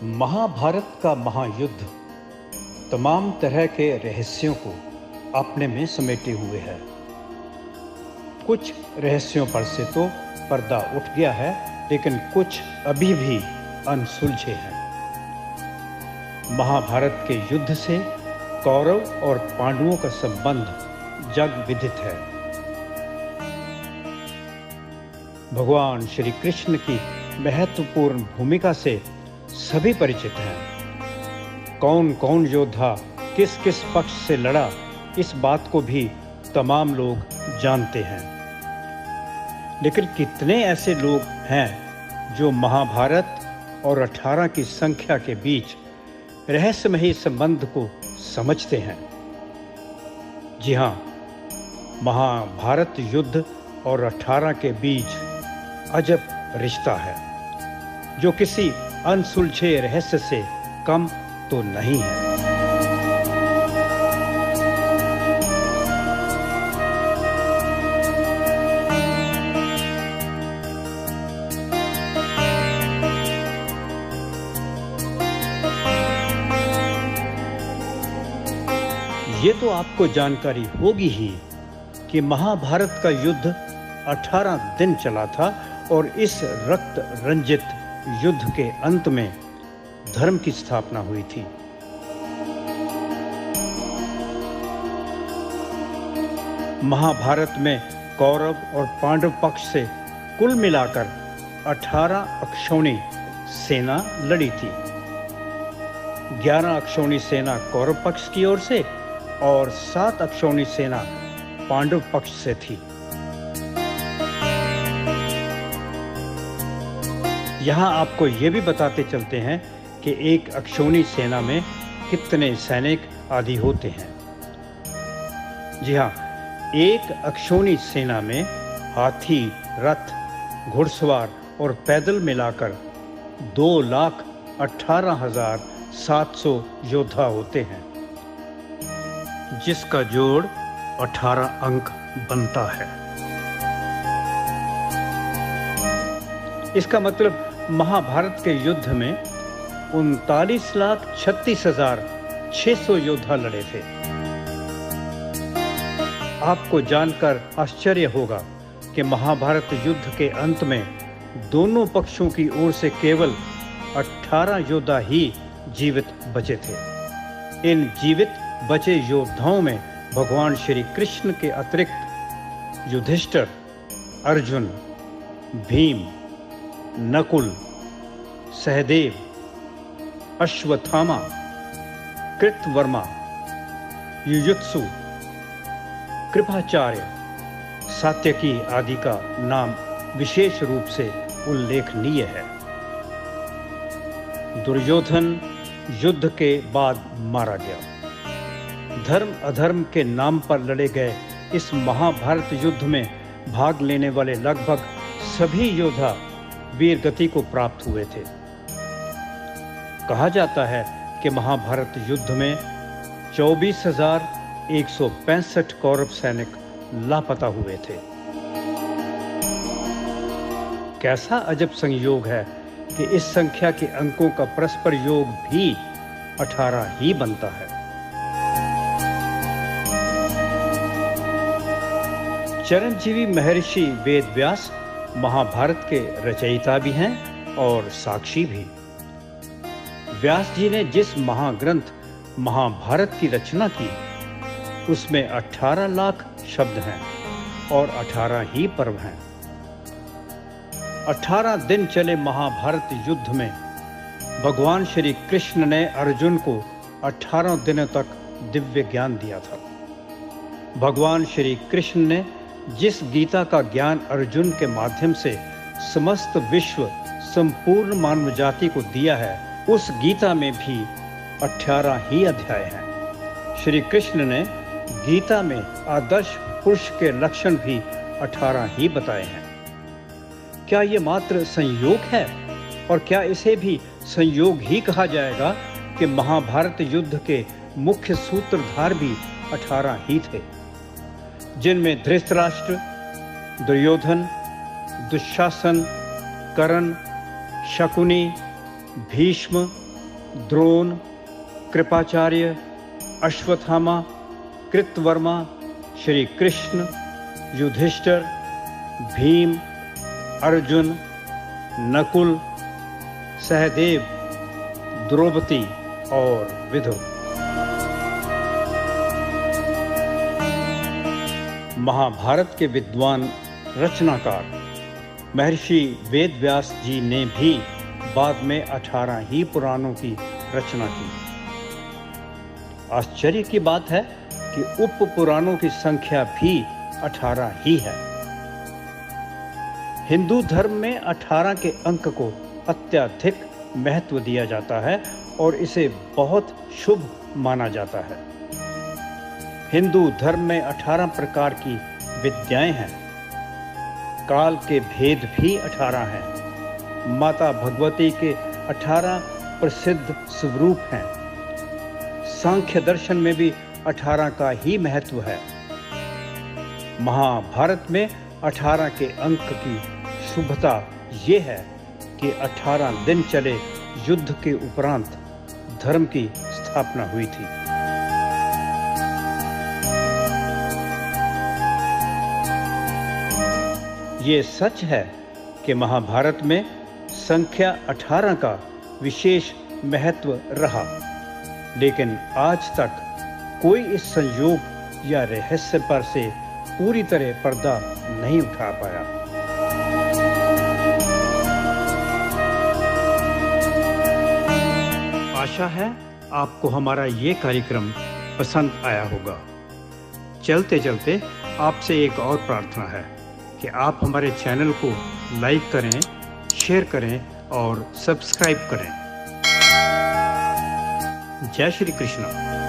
महाभारत का महायुद्ध तमाम तरह के रहस्यों को अपने में समेटे हुए है। कुछ रहस्यों पर से तो पर्दा उठ गया है, लेकिन कुछ अभी भी अनसुलझे हैं। महाभारत के युद्ध से कौरव और पांडवों का संबंध जग विदित है। भगवान श्री कृष्ण की महत्वपूर्ण भूमिका से सभी परिचित हैं। कौन कौन योद्धा किस किस पक्ष से लड़ा, इस बात को भी तमाम लोग जानते हैं। लेकिन कितने ऐसे लोग हैं जो महाभारत और 18 की संख्या के बीच रहस्यमयी संबंध को समझते हैं। जी हाँ, महाभारत युद्ध और 18 के बीच अजब रिश्ता है, जो किसी अनसुलझे रहस्य से कम तो नहीं है। ये तो आपको जानकारी होगी ही कि महाभारत का युद्ध 18 दिन चला था और इस रक्त रंजित युद्ध के अंत में धर्म की स्थापना हुई थी। महाभारत में कौरव और पांडव पक्ष से कुल मिलाकर 18 अक्षौणी सेना लड़ी थी। 11 अक्षौणी सेना कौरव पक्ष की ओर से और 7 अक्षौणी सेना पांडव पक्ष से थी। यहाँ आपको ये भी बताते चलते हैं कि एक अक्षौणी सेना में कितने सैनिक आदि होते हैं। जी हाँ, एक अक्षौणी सेना में हाथी, रथ, घुड़सवार और पैदल मिलाकर 2,18,700 योद्धा होते हैं, जिसका जोड़ 18 अंक बनता है। इसका मतलब महाभारत के युद्ध में 39,36,600 योद्धा लड़े थे। आपको जानकर आश्चर्य होगा कि महाभारत युद्ध के अंत में दोनों पक्षों की ओर से केवल 18 योद्धा ही जीवित बचे थे। इन जीवित बचे योद्धाओं में भगवान श्री कृष्ण के अतिरिक्त युधिष्ठिर, अर्जुन, भीम, नकुल, सहदेव, अश्वत्थामा, कृतवर्मा, युयुत्सु, कृपाचार्य, सात्यकी आदि का नाम विशेष रूप से उल्लेखनीय है। दुर्योधन युद्ध के बाद मारा गया। धर्म अधर्म के नाम पर लड़े गए इस महाभारत युद्ध में भाग लेने वाले लगभग सभी योद्धा वीर गति को प्राप्त हुए थे। कहा जाता है कि महाभारत युद्ध में 24,165 कौरव सैनिक लापता हुए थे। कैसा अजब संयोग है कि इस संख्या के अंकों का परस्पर योग भी 18 ही बनता है। चिरंजीवी महर्षि वेदव्यास महाभारत के रचयिता भी हैं और साक्षी भी। व्यास जी ने जिस महाग्रंथ महाभारत की रचना की, उसमें 18 लाख शब्द हैं और 18 ही पर्व हैं। 18 दिन चले महाभारत युद्ध में भगवान श्री कृष्ण ने अर्जुन को 18 दिनों तक दिव्य ज्ञान दिया था। भगवान श्री कृष्ण ने जिस गीता का ज्ञान अर्जुन के माध्यम से समस्त विश्व संपूर्ण मानव जाति को दिया है, उस गीता में भी 18 ही अध्याय हैं। श्री कृष्ण ने गीता में आदर्श पुरुष के लक्षण भी 18 ही बताए हैं। क्या ये मात्र संयोग है, और क्या इसे भी संयोग ही कहा जाएगा कि महाभारत युद्ध के मुख्य सूत्रधार भी 18 ही थे, जिनमें धृतराष्ट्र, दुर्योधन, दुशासन, कर्ण, शकुनी, भीष्म, द्रोण, कृपाचार्य, अश्वत्थामा, कृतवर्मा, श्री कृष्ण, युधिष्ठिर, भीम, अर्जुन, नकुल, सहदेव, द्रौपदी और विदुर। महाभारत के विद्वान रचनाकार महर्षि वेदव्यास जी ने भी बाद में 18 ही पुराणों की रचना की। आश्चर्य की बात है कि उप पुराणों की संख्या भी 18 ही है। हिंदू धर्म में 18 के अंक को अत्यधिक महत्व दिया जाता है और इसे बहुत शुभ माना जाता है। हिंदू धर्म में 18 प्रकार की विद्याएं हैं। काल के भेद भी 18 हैं। माता भगवती के 18 प्रसिद्ध स्वरूप हैं। सांख्य दर्शन में भी 18 का ही महत्व है। महाभारत में 18 के अंक की शुभता ये है कि 18 दिन चले युद्ध के उपरांत धर्म की स्थापना हुई थी। ये सच है कि महाभारत में संख्या 18 का विशेष महत्व रहा, लेकिन आज तक कोई इस संयोग या रहस्य पर से पूरी तरह पर्दा नहीं उठा पाया। आशा है आपको हमारा ये कार्यक्रम पसंद आया होगा। चलते चलते आपसे एक और प्रार्थना है कि आप हमारे चैनल को लाइक करें, शेयर करें और सब्सक्राइब करें। जय श्री कृष्ण।